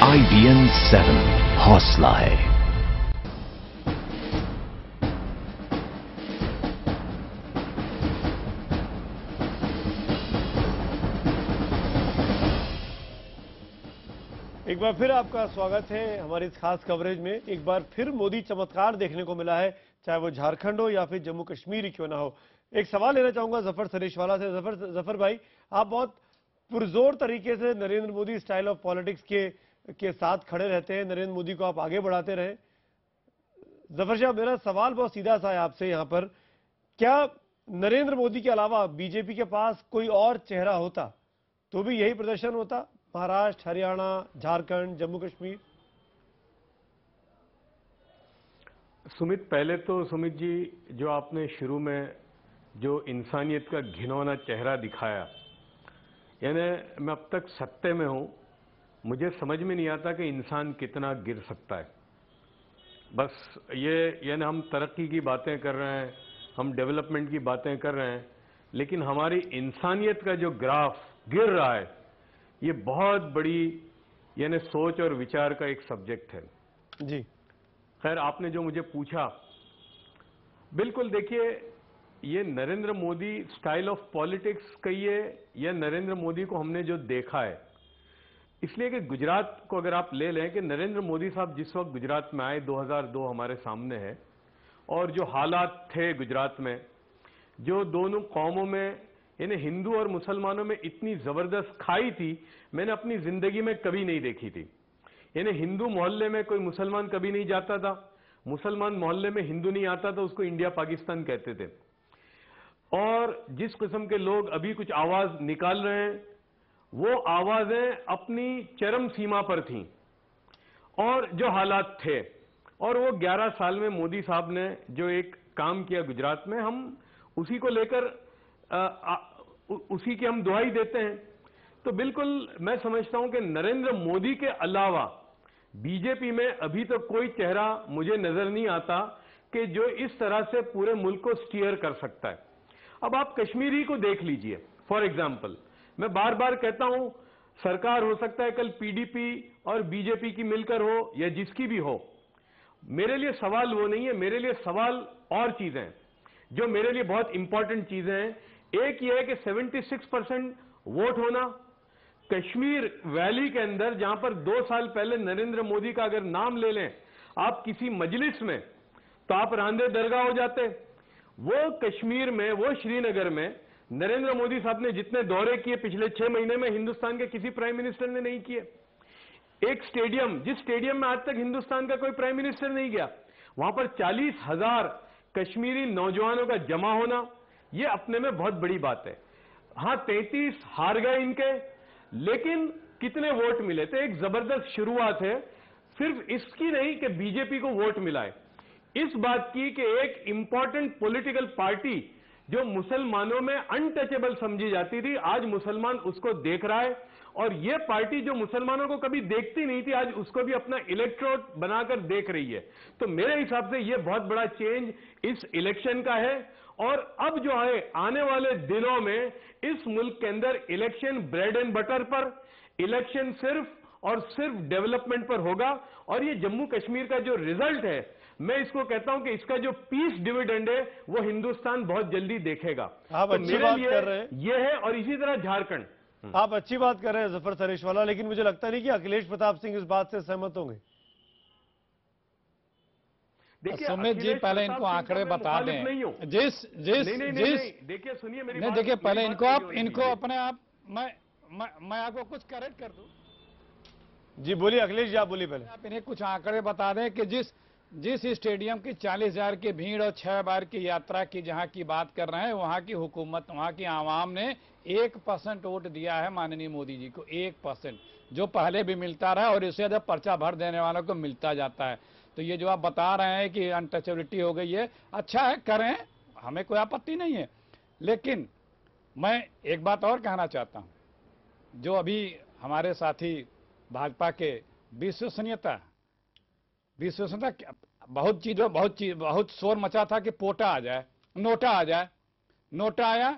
IBN 7 हौसला है। एक बार फिर आपका स्वागत है हमारी इस खास कवरेज में। एक बार फिर मोदी चमत्कार देखने को मिला है, चाहे वो झारखंड हो या फिर जम्मू कश्मीर ही क्यों ना हो। एक सवाल लेना चाहूंगा जफर सरेशवाला से। जफर भाई, आप बहुत पुरजोर तरीके से Narendra Modi style of politics के साथ खड़े रहते हैं, नरेंद्र मोदी को आप आगे बढ़ाते रहे। जफर साहब, मेरा सवाल बहुत सीधा सा है आपसे यहाँ पर, क्या नरेंद्र मोदी के अलावा बीजेपी के पास कोई और चेहरा होता तो भी यही प्रदर्शन होता? महाराष्ट्र, हरियाणा, झारखंड, जम्मू कश्मीर? सुमित, पहले तो सुमित जी, जो आपने शुरू में जो इंसानियत का घिनौना चेहरा दिखाया, यानी मैं अब तक सत्ते में हूं, मुझे समझ में नहीं आता कि इंसान कितना गिर सकता है। बस ये यानी हम तरक्की की बातें कर रहे हैं, हम डेवलपमेंट की बातें कर रहे हैं, लेकिन हमारी इंसानियत का जो ग्राफ गिर रहा है, ये बहुत बड़ी यानी सोच और विचार का एक सब्जेक्ट है जी। खैर, आपने जो मुझे पूछा, बिल्कुल देखिए, ये Narendra Modi style of politics कहिए या नरेंद्र मोदी को हमने जो देखा है, इसलिए कि गुजरात को अगर आप ले लें कि नरेंद्र मोदी साहब जिस वक्त गुजरात में आए, 2002 हमारे सामने है, और जो हालात थे गुजरात में, जो दोनों कौमों में यानी हिंदू और मुसलमानों में इतनी जबरदस्त खाई थी, मैंने अपनी जिंदगी में कभी नहीं देखी थी। यानी हिंदू मोहल्ले में कोई मुसलमान कभी नहीं जाता था, मुसलमान मोहल्ले में हिंदू नहीं आता था, उसको इंडिया पाकिस्तान कहते थे। और जिस किस्म के लोग अभी कुछ आवाज निकाल रहे हैं, वो आवाजें अपनी चरम सीमा पर थीं, और जो हालात थे, और वो 11 साल में मोदी साहब ने जो एक काम किया गुजरात में, हम उसी को लेकर उसी की हम दुहाई देते हैं। तो बिल्कुल मैं समझता हूं कि नरेंद्र मोदी के अलावा बीजेपी में अभी तो कोई चेहरा मुझे नजर नहीं आता कि जो इस तरह से पूरे मुल्क को स्टीयर कर सकता है। अब आप कश्मीरी को देख लीजिए फॉर एग्जांपल। मैं बार बार कहता हूं, सरकार हो सकता है कल पीडीपी और बीजेपी की मिलकर हो या जिसकी भी हो, मेरे लिए सवाल वो नहीं है। मेरे लिए सवाल और चीजें हैं जो मेरे लिए बहुत इंपॉर्टेंट चीजें हैं। एक ये है कि 76% वोट होना कश्मीर वैली के अंदर, जहां पर 2 साल पहले नरेंद्र मोदी का अगर नाम ले लें आप किसी मजलिस में, तो आप रांदे दरगाह हो जाते। वो कश्मीर में, वो श्रीनगर में नरेंद्र मोदी साहब ने जितने दौरे किए पिछले 6 महीने में, हिंदुस्तान के किसी प्राइम मिनिस्टर ने नहीं किए। एक स्टेडियम, जिस स्टेडियम में आज तक हिंदुस्तान का कोई प्राइम मिनिस्टर नहीं गया, वहां पर 40,000 कश्मीरी नौजवानों का जमा होना, यह अपने में बहुत बड़ी बात है। हां, 33 हार गए इनके, लेकिन कितने वोट मिले थे? एक जबरदस्त शुरुआत है। सिर्फ इसकी नहीं कि बीजेपी को वोट मिला है, इस बात की कि एक इंपॉर्टेंट पॉलिटिकल पार्टी जो मुसलमानों में अनटचेबल समझी जाती थी, आज मुसलमान उसको देख रहा है, और यह पार्टी जो मुसलमानों को कभी देखती नहीं थी, आज उसको भी अपना इलेक्ट्रोड बनाकर देख रही है। तो मेरे हिसाब से यह बहुत बड़ा चेंज इस इलेक्शन का है। और अब जो है आने वाले दिनों में इस मुल्क के अंदर इलेक्शन ब्रेड एंड बटर पर, इलेक्शन सिर्फ और सिर्फ डेवलपमेंट पर होगा। और ये जम्मू कश्मीर का जो रिजल्ट है, मैं इसको कहता हूं कि इसका जो पीस डिविडेंड है वो हिंदुस्तान बहुत जल्दी देखेगा। आप तो अच्छी बात कर रहे हैं, ये है। और इसी तरह झारखंड, आप अच्छी बात कर रहे हैं जफर सरेशवाला, लेकिन मुझे लगता नहीं कि अखिलेश प्रताप सिंह इस बात से सहमत होंगे। सुमित जी, पहले इनको आंकड़े बता दें। देखिए, सुनिए मेरी बात। देखिए, पहले इनको अपने आप, मैं आपको कुछ करेक्ट कर दूं। जी बोलिए अखिलेश जी, आप बोलिए पहले। आप इन्हें कुछ आंकड़े बता दें कि जिस स्टेडियम की 40,000 की भीड़ और 6 बार की यात्रा की जहां की बात कर रहे हैं, वहां की हुकूमत, वहां की आवाम ने 1% वोट दिया है माननीय मोदी जी को। 1%, जो पहले भी मिलता रहा और इससे ज्यादा पर्चा भर देने वालों को मिलता जाता है। तो ये जो आप बता रहे हैं कि अनटचेबिलिटी हो गई है, अच्छा है, करें, हमें कोई आपत्ति नहीं है। लेकिन मैं एक बात और कहना चाहता हूं, जो अभी हमारे साथी भाजपा के विश्वसनीयता बहुत शोर मचा था कि पोटा आ जाए, नोटा आ जाए। नोटा आया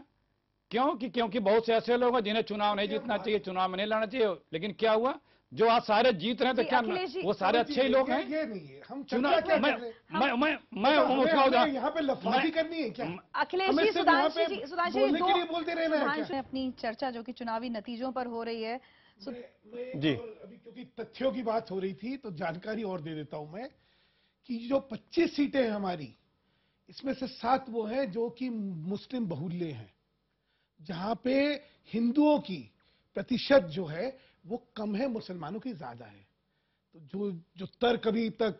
क्योंकि बहुत से ऐसे लोग हैं जिन्हें चुनाव नहीं जीतना चाहिए, चुनाव में नहीं लड़ना चाहिए। लेकिन क्या हुआ? जो आज सारे जीत रहे हैं तो जी, क्या अखिलेश जी, वो सारे अच्छे ही लोग हैं? ये नहीं है, हम चुनाव चर्चा क्या मैं कर रहे हैं? मैं हमें उसका यहाँ पे लफाजी करनी है क्या? अखिलेश हमें जी, सिर्फ यहाँ सुधांशु पे जी, सुधांशु बोलने जी, के लिए बोलते रहना है सुधांशु क्या? ने अपनी चर्चा जो कि चुनावी नतीजों पर हो रही है जी। और अभी क्योंकि तथ्यों की बात हो रही थी तो जानकारी और दे देता हूं मैं कि जो 25 सीटें हैं हमारी, इसमें से 7 वो हैं जो कि मुस्लिम बहुल्य हैं, जहां पे हिंदुओं की प्रतिशत जो है वो कम है, मुसलमानों की ज्यादा है। तो जो तर्क अभी तक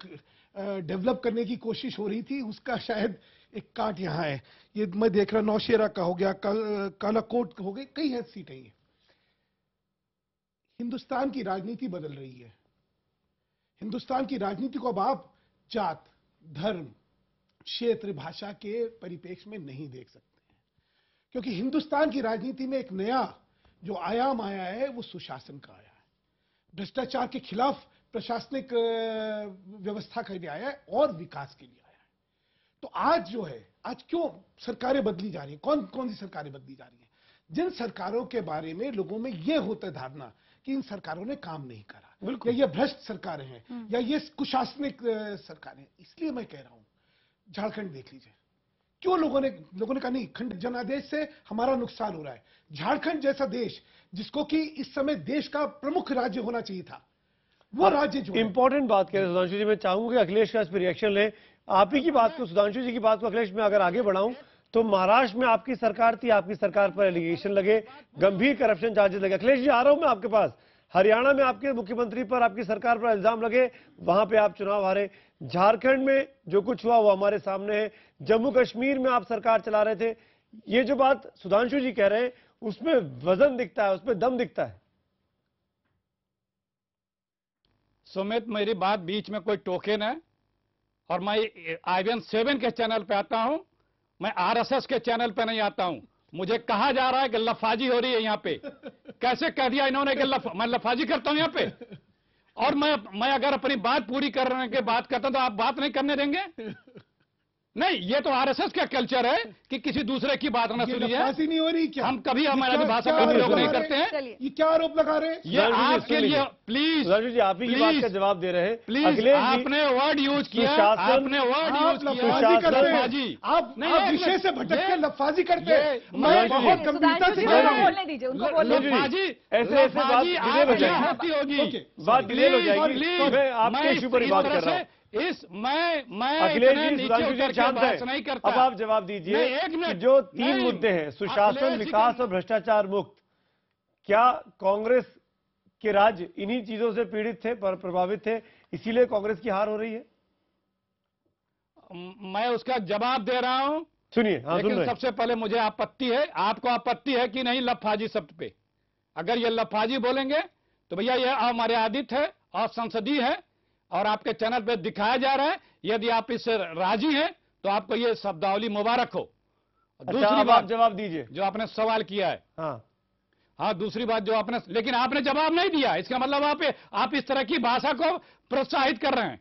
डेवलप करने की कोशिश हो रही थी उसका शायद एक काट यहां है। ये मैं देख रहा नौशेरा का हो गया, कालाकोट हो गई, कई है सीटें ये। हिंदुस्तान की राजनीति बदल रही है। हिंदुस्तान की राजनीति को अब आप जात, धर्म, क्षेत्र, भाषा के परिप्रेक्ष्य में नहीं देख सकते हैं, क्योंकि हिंदुस्तान की राजनीति में एक नया जो आयाम आया है वो सुशासन का आया है, भ्रष्टाचार के खिलाफ प्रशासनिक व्यवस्था के लिए आया है और विकास के लिए आया है। तो आज जो है, आज क्यों सरकारें बदली जा रही हैं? कौन कौन सी सरकारें बदली जा रही हैं? जिन सरकारों के बारे में लोगों में यह होता है धारणा कि इन सरकारों ने काम नहीं करा, या ये भ्रष्ट सरकारें हैं, या ये कुशासनिक सरकारें हैं। इसलिए मैं कह रहा हूं, झारखंड देख लीजिए, क्यों लोगों ने कहा नहीं, खंड जनादेश से हमारा नुकसान हो रहा है। झारखंड जैसा देश, जिसको कि इस समय देश का प्रमुख राज्य होना चाहिए था, वो राज्य जो इंपॉर्टेंट बात करें सुधांशु जी, मैं चाहूंगा कि अखिलेश का इस पर रिएक्शन लें। आप ही की बात को, सुधांशु जी की बात को अखिलेश में अगर आगे बढ़ाऊं तो महाराष्ट्र में आपकी सरकार थी, आपकी सरकार पर एलिगेशन लगे, गंभीर करप्शन चार्जेस लगे। अखिलेश जी, आ रहा हूं मैं आपके पास। हरियाणा में आपके मुख्यमंत्री पर, आपकी सरकार पर इल्जाम लगे, वहां पे आप चुनाव हारे। झारखंड में जो कुछ हुआ वो हमारे सामने है। जम्मू कश्मीर में आप सरकार चला रहे थे। ये जो बात सुधांशु जी कह रहे हैं उसमें वजन दिखता है, उसमें दम दिखता है। सुमित, मेरी बात बीच में कोई टोके ना, और मैं IVN 7 के चैनल पे आता हूं, मैं RSS के चैनल पे नहीं आता हूं। मुझे कहा जा रहा है कि लफाजी हो रही है यहाँ पे। कैसे कह दिया इन्होंने कि मैं लफाजी करता हूं यहाँ पे? और मैं अगर अपनी बात पूरी करने के बात करता तो आप बात नहीं करने देंगे? नहीं, ये तो RSS का कल्चर है कि किसी दूसरे की बात ना सुनिए। नहीं हो रही क्या? हम कभी हमारी भाषा कभी लोग नहीं करते हैं। ये क्या आरोप लगा रहे हैं? ये आपके लिए प्लीज, सुधांशु जी आप ही की बात का जवाब दे रहे हैं। प्लीज, अखिलेश जी, आपने वर्ड यूज किया, आपने वर्ड यूज किया, लफाजी करते हैं। लफाजी। आप नहीं, विषय से भटक के लफाजी करते हैं। ये- मैं बहुत गंभीरता से कह रहा हूं। बोलने दीजिए, उनको बोलने दीजिए। लफाजी ऐसे बात लफाजी डिले हो आपकी जाएगी। होती होगी। ओके, बात डिले हो जाएगी। प्लीज, मैं आपके इशू पर ही बात कर रहा हूं। मैं अखिलेश इतने जी, नीचे सुधांशु उतर जी के शांत बहस है। नहीं करता। अब आप जवाब दीजिए नहीं, एक मिनट। कि जो 3 नहीं, मुद्दे हैं, सुशासन, अखिलेश जी विकास का- और भ्रष्टाचार मुक्त, क्या कांग्रेस के राज्य इन्हीं चीजों से पीड़ित थे, प्रभावित थे, इसीलिए कांग्रेस की हार हो रही है? मैं उसका जवाब दे रहा हूं, सुनिए। हाँ, सुन लेकिन रहे हैं। सबसे पहले मुझे आपत्ति है, आपको आपत्ति है कि नहीं लफाजी शब्द पे? अगर ये लफाजी बोलेंगे तो भैया ये अमर्यादित है, असंसदीय है, और आपके चैनल पे दिखाया जा रहा है। यदि आप इससे राजी हैं तो आपको ये शब्दावली मुबारक हो। अच्छा, दूसरी अब आप बात जवाब दीजिए। जो आपने सवाल किया है, हाँ, दूसरी बात जो आपने, लेकिन आपने जवाब नहीं दिया, इसका मतलब आप इस तरह की भाषा को प्रोत्साहित कर रहे हैं।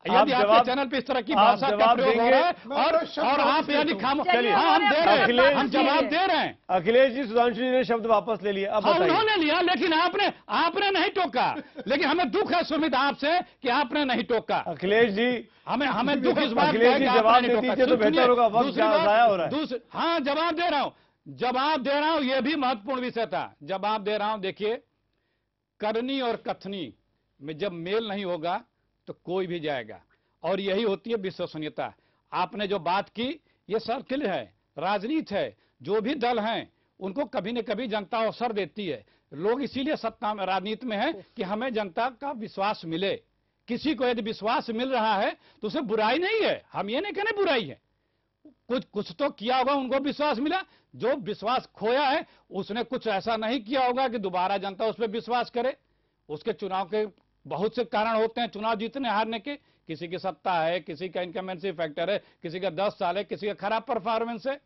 यदि आपके चैनल पे इस तरह की भाषा का प्रयोग हो रहा है और आप यदि खामोश, हाँ हम दे रहे हैं, हम जवाब दे रहे हैं। अखिलेश जी, सुधांशु जी ने शब्द वापस ले लिया। अब हाँ, बताइए। उन्होंने लिया, लेकिन आपने नहीं टोका। लेकिन हमें दुख है सुमित आपसे कि आपने नहीं टोका। अखिलेश जी, हमें दुख इस बात का अखिलेश है जी कि जवाब आपने दे नहीं टोका। दीजिए तो बेहतर होगा, वक्त दूसरी बात- जाया हो रहा है। हाँ, जवाब दे रहा हूं, यह भी महत्वपूर्ण विषय था। जवाब दे रहा हूं। देखिए, करनी और कथनी में जब मेल नहीं होगा तो कोई भी जाएगा, और यही होती है विश्वसनीयता। आपने जो बात की, ये सर्किल है, राजनीति है। जो भी दल हैं उनको कभी न कभी जनता अवसर देती है। लोग इसीलिए सत्ता में, राजनीति में है कि हमें जनता का विश्वास मिले। किसी को यदि विश्वास मिल रहा है तो उसे बुराई नहीं है, हम ये नहीं कहने बुराई है। कुछ तो किया होगा, उनको विश्वास मिला। जो विश्वास खोया है उसने कुछ ऐसा नहीं किया होगा कि दोबारा जनता उस पर विश्वास करे। उसके चुनाव के बहुत से कारण होते हैं चुनाव जीतने हारने के। किसी की सत्ता है, किसी का इनकमेंसी फैक्टर है, किसी का 10 साल है, किसी का खराब परफॉर्मेंस है।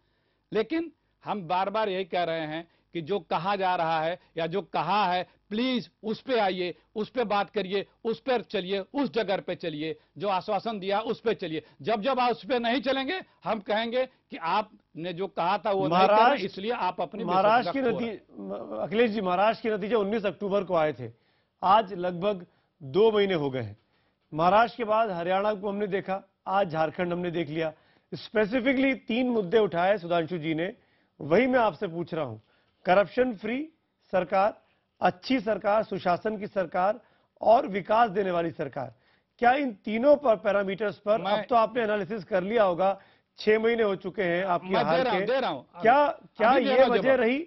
लेकिन हम बार बार यही कह रहे हैं कि जो कहा जा रहा है या जो कहा है, प्लीज उस पे आइए, उस पे बात करिए, उस पर चलिए, उस जगह पे चलिए। जो आश्वासन दिया उस पे चलिए। जब आप उस पे नहीं चलेंगे, हम कहेंगे कि आपने जो कहा था वो नहीं करा, इसलिए आप अपनी महाराष्ट्र के नतीजे, अखिलेश जी, महाराष्ट्र के नतीजे 19 अक्टूबर को आए थे। आज लगभग 2 महीने हो गए हैं। महाराष्ट्र के बाद हरियाणा को हमने देखा, आज झारखंड हमने देख लिया। स्पेसिफिकली 3 मुद्दे उठाए सुधांशु जी ने, वही मैं आपसे पूछ रहा हूं। करप्शन फ्री सरकार, अच्छी सरकार, सुशासन की सरकार और विकास देने वाली सरकार। क्या इन तीनों पर पैरामीटर्स पर अब तो आपने एनालिसिस कर लिया होगा, 6 महीने हो चुके हैं आपके हाल के, दे रहा हूं। क्या ये वजह रही?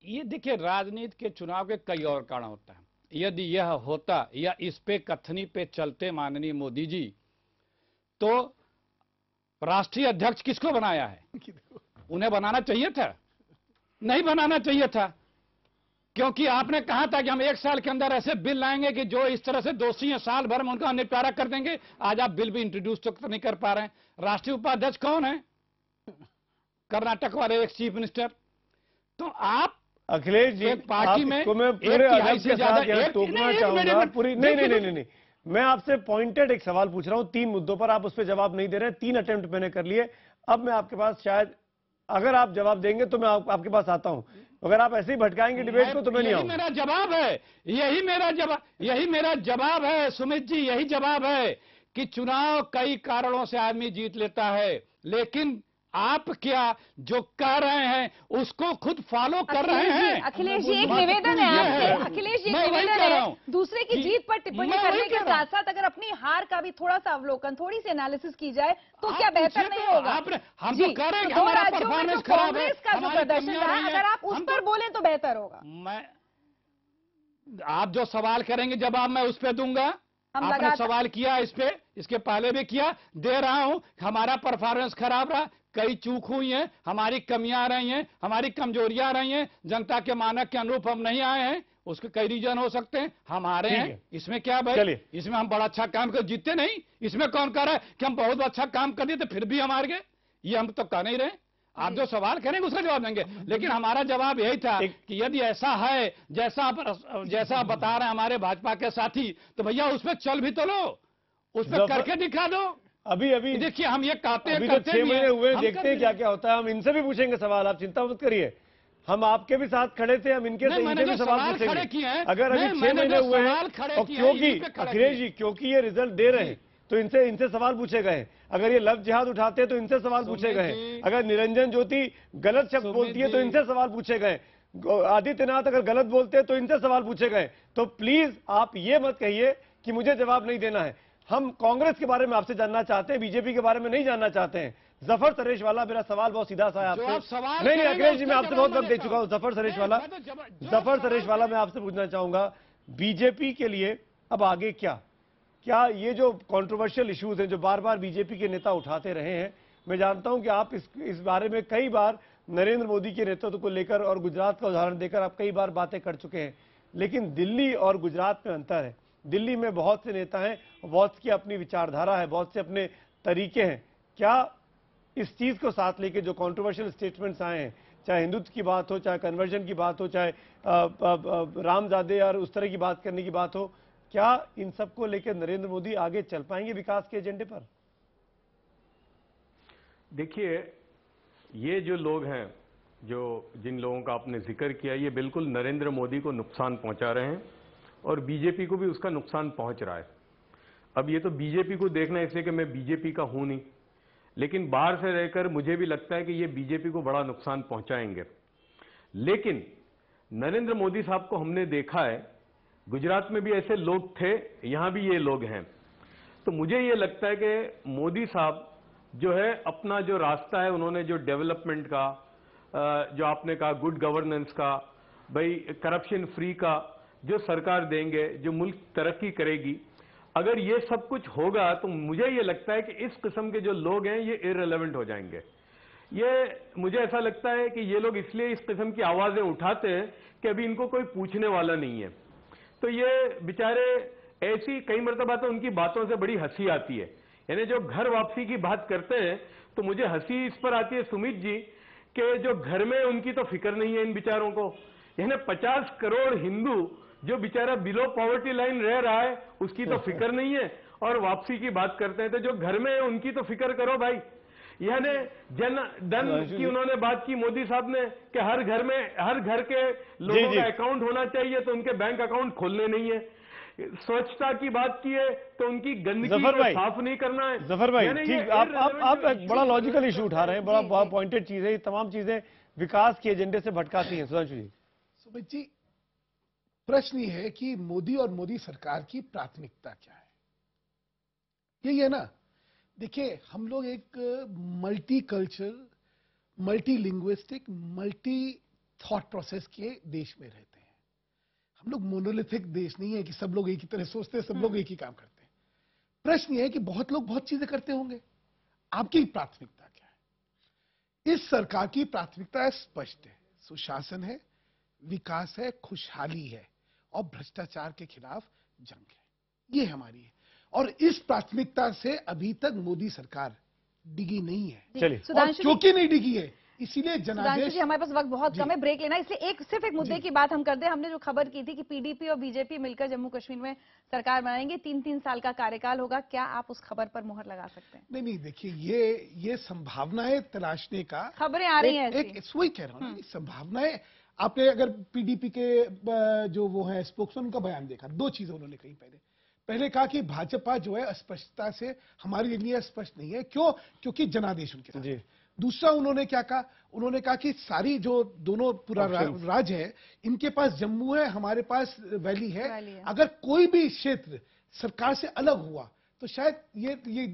ये देखिए, राजनीति के चुनाव के कई और कारण होता है। यदि यह होता या इस पे कथनी पे चलते माननीय मोदी जी, तो राष्ट्रीय अध्यक्ष किसको बनाया है? उन्हें बनाना चाहिए था? नहीं बनाना चाहिए था, क्योंकि आपने कहा था कि हम 1 साल के अंदर ऐसे बिल लाएंगे कि जो इस तरह से दोषी हैं साल भर में उनका निपटारा कर देंगे। आज आप बिल भी इंट्रोड्यूस तो नहीं कर पा रहे हैं। राष्ट्रीय उपाध्यक्ष कौन है? कर्नाटक वाले एक चीफ मिनिस्टर। तो आप अखिलेश जी, पार्टी में मैं पूरे अदब के साथ यहाँ टोकना चाहूंगा पूरी। नहीं, मैं आपसे पॉइंटेड एक सवाल पूछ रहा हूं 3 मुद्दों पर, आप उस पर जवाब नहीं दे रहे हैं। 3 अटेम्प्ट मैंने कर लिए। अब मैं आपके पास शायद, अगर आप जवाब देंगे तो मैं आपके पास आता हूं। अगर आप ऐसे ही भटकाएंगे डिबेट को तो मैं नहीं आऊंगा। मेरा जवाब है, यही मेरा जवाब है सुमित जी, यही जवाब है कि चुनाव कई कारणों से आदमी जीत लेता है, लेकिन आप क्या जो कह रहे हैं उसको खुद फॉलो कर रहे हैं। अखिलेश जी, एक निवेदन है आपसे। अखिलेश जी, एक निवेदन है, दूसरे की जीत पर टिप्पणी करने के साथ साथ अगर अपनी हार का भी थोड़ा सा अवलोकन, थोड़ी सी एनालिसिस की जाए तो क्या बेहतर नहीं होगा? हम तो कह रहे हैं कि हमारा परफॉर्मेंस खराब है, कांग्रेस का जो प्रदर्शन रहा, अगर आप उस पर बोले तो बेहतर होगा। आप जो सवाल करेंगे जवाब मैं उस पर दूंगा। आपने सवाल किया इस पे, इसके पहले भी किया, दे रहा हूं। हमारा परफॉर्मेंस खराब रहा, कई चूक हुई हैं, हमारी कमियां आ रही हैं, हमारी कमजोरियां आ रही हैं, जनता के मानक के अनुरूप हम नहीं आए हैं। उसके कई रीजन हो सकते हैं, हमारे हैं। इसमें क्या भाई, इसमें हम बड़ा अच्छा काम कर जीते नहीं। इसमें कौन कह रहा है कि हम बहुत अच्छा काम कर दिए तो फिर भी हम हार गए? ये हम तो कह नहीं रहे। आप जो सवाल करेंगे उसका जवाब देंगे, लेकिन हमारा जवाब यही था कि यदि ऐसा है जैसा आप बता रहे हैं हमारे भाजपा के साथी, तो भैया उस पर चल भी तो लो, उस पर करके दिखा दो। अभी देखिए, हम ये कहते हैं, अभी तो 6 महीने हुए, देखते हैं क्या क्या होता है। हम इनसे भी पूछेंगे सवाल, आप चिंता मत करिए। हम आपके भी साथ खड़े थे, हम इनके भी सवाल पूछेंगे। अगर अभी 6 महीने हुए हैं, और क्योंकि अखिलेश जी, क्योंकि ये रिजल्ट दे रहे हैं तो इनसे सवाल पूछे गए। अगर ये लव जिहाद उठाते हैं तो इनसे सवाल पूछे गए। अगर निरंजन ज्योति गलत शब्द बोलती है तो इनसे सवाल पूछे गए। आदित्यनाथ अगर गलत बोलते हैं तो इनसे सवाल पूछे गए। तो प्लीज आप ये मत कहिए कि मुझे जवाब नहीं देना है। हम कांग्रेस के बारे में आपसे जानना चाहते हैं, बीजेपी के बारे में नहीं जानना चाहते हैं। जफर सरेशवाला, मेरा सवाल बहुत सीधा सा है आपसे। नहीं अखिलेश जी, मैं आपसे बहुत वक्त दे चुका हूं। जफर सरेशवाला मैं आपसे पूछना चाहूंगा, बीजेपी के लिए अब आगे क्या ये जो कंट्रोवर्शियल इश्यूज हैं जो बार बार बीजेपी के नेता उठाते रहे हैं, मैं जानता हूं कि आप इस बारे में कई बार नरेंद्र मोदी के नेतृत्व को लेकर और गुजरात का उदाहरण देकर आप कई बार बातें कर चुके हैं, लेकिन दिल्ली और गुजरात में अंतर है। दिल्ली में बहुत से नेता हैं, बहुत की अपनी विचारधारा है, बहुत से अपने तरीके हैं। क्या इस चीज को साथ लेके जो कंट्रोवर्शियल स्टेटमेंट्स आए हैं, चाहे हिंदुत्व की बात हो, चाहे कन्वर्जन की बात हो, चाहे रामजादे और उस तरह की बात करने की बात हो, क्या इन सबको लेकर नरेंद्र मोदी आगे चल पाएंगे विकास के एजेंडे पर? देखिए, ये जो लोग हैं, जिन लोगों का आपने जिक्र किया, ये बिल्कुल नरेंद्र मोदी को नुकसान पहुंचा रहे हैं और बीजेपी को भी उसका नुकसान पहुंच रहा है। अब ये तो बीजेपी को देखना है, इसलिए कि मैं बीजेपी का हूं नहीं, लेकिन बाहर से रहकर मुझे भी लगता है कि ये बीजेपी को बड़ा नुकसान पहुंचाएंगे। लेकिन नरेंद्र मोदी साहब को हमने देखा है, गुजरात में भी ऐसे लोग थे, यहां भी ये लोग हैं। तो मुझे ये लगता है कि मोदी साहब जो है अपना जो रास्ता है, उन्होंने जो डेवलपमेंट का, जो आपने कहा गुड गवर्नेंस का, भाई करप्शन फ्री का जो सरकार देंगे, जो मुल्क तरक्की करेगी, अगर ये सब कुछ होगा तो मुझे ये लगता है कि इस किस्म के जो लोग हैं ये इररिलेवेंट हो जाएंगे। ये मुझे ऐसा लगता है कि ये लोग इसलिए इस किस्म की आवाजें उठाते हैं कि अभी इनको कोई पूछने वाला नहीं है। तो ये बेचारे ऐसी कई मरतबा तो उनकी बातों से बड़ी हंसी आती है। यानी जो घर वापसी की बात करते हैं तो मुझे हंसी इस पर आती है सुमित जी कि जो घर में उनकी तो फिक्र नहीं है इन बेचारों को। यानी 50 करोड़ हिंदू जो बेचारा बिलो पॉवर्टी लाइन रह रहा है उसकी तो फिक्र नहीं है, और वापसी की बात करते हैं। तो जो घर में है उनकी तो फिक्र करो भाई। यानी जन धन की उन्होंने बात की मोदी साहब ने कि हर घर के लोगों का अकाउंट होना चाहिए, तो उनके बैंक अकाउंट खोलने नहीं है। स्वच्छता की बात की है तो उनकी गंदगी को साफ नहीं करना है। जफर भाई ठीक, आप एक बड़ा लॉजिकल इशू उठा रहे हैं, बड़ा पॉइंटेड चीज है। ये तमाम चीजें विकास के एजेंडे से भटकाती हैं। सुधांशु जी, सुमित जी, प्रश्न ये है कि मोदी और मोदी सरकार की प्राथमिकता क्या है, यही है ना। देखिए, हम लोग एक multi cultural, multi linguistic, multi thought process के देश में रहते हैं। हम लोग मोनोलिथिक देश नहीं है कि सब लोग एक ही तरह सोचते हैं, सब लोग एक ही काम करते हैं। प्रश्न यह है कि बहुत लोग बहुत चीजें करते होंगे, आपकी प्राथमिकता क्या है? इस सरकार की प्राथमिकता स्पष्ट है, सुशासन है, विकास है, खुशहाली है और भ्रष्टाचार के खिलाफ जंग है। ये हमारी है और इस प्राथमिकता से अभी तक मोदी सरकार डिगी नहीं है। चलिए, और क्योंकि नहीं डिगी है इसीलिए जनादेश जी, हमारे पास वक्त बहुत कम है, ब्रेक लेना, इसलिए सिर्फ एक मुद्दे की बात हम करते हैं। हमने जो खबर की थी कि पीडीपी और बीजेपी मिलकर जम्मू कश्मीर में सरकार बनाएंगे, 3-3 साल का कार्यकाल होगा, क्या आप उस खबर पर मुहर लगा सकते हैं? नहीं, देखिए, ये संभावनाएं तलाशने का खबरें आ रही हैं, वही कह रहा हूँ, संभावनाएं। आपने अगर पीडीपी के जो वो है स्पोक्समैन, उनका बयान देखा, दो चीजें उन्होंने कही। पहले कहा कि भाजपा जो है अस्पष्टता से हमारे लिए स्पष्ट नहीं है। क्यों? क्योंकि जनादेश उनके साथ। दूसरा उन्होंने क्या कहा? उन्होंने कहा कि सारी जो दोनों पूरा राज्य है, इनके पास जम्मू है, हमारे पास वैली है। अगर कोई भी क्षेत्र सरकार से अलग हुआ तो शायद ये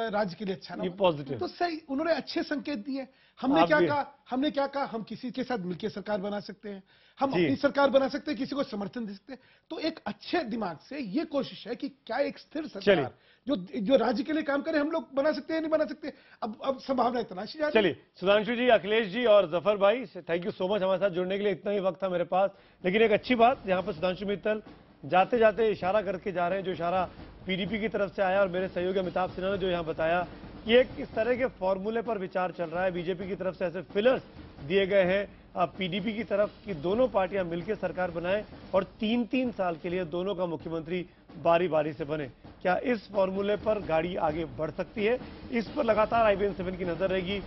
राज्य के लिए अच्छा ना हो। पॉजिटिव तो सही, उन्होंने अच्छे संकेत दिए। हमने क्या कहा? हम किसी के साथ मिलकर सरकार बना सकते हैं, हम अपनी सरकार बना सकते हैं, किसी को समर्थन दे सकते हैं। तो एक अच्छे दिमाग से ये कोशिश है कि क्या एक स्थिर सरकार जो राज्य के लिए काम करे, हम लोग बना सकते हैं, नहीं बना सकते। अब संभावना तलाशी जा रही है। चलिए, सुधांशु जी, अखिलेश जी और जफर भाई, थैंक यू सो मच हमारे साथ जुड़ने के लिए। इतना ही वक्त था मेरे पास, लेकिन एक अच्छी बात यहाँ पर सुधांशु मित्तल जाते जाते इशारा करके जा रहे हैं, जो इशारा पीडीपी की तरफ से आया और मेरे सहयोगी अमिताभ सिन्हा ने जो यहाँ बताया कि एक इस तरह के फॉर्मूले पर विचार चल रहा है। बीजेपी की तरफ से ऐसे फिलर्स दिए गए हैं पीडीपी की तरफ कि दोनों पार्टियां मिलकर सरकार बनाएं और 3-3 साल के लिए दोनों का मुख्यमंत्री बारी बारी से बने। क्या इस फॉर्मूले पर गाड़ी आगे बढ़ सकती है? इस पर लगातार IBN 7 की नजर रहेगी।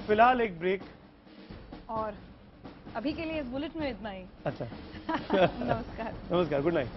फिलहाल एक ब्रेक, और अभी के लिए इस बुलेटिन में इतना ही। अच्छा नमस्कार, गुड नाइट।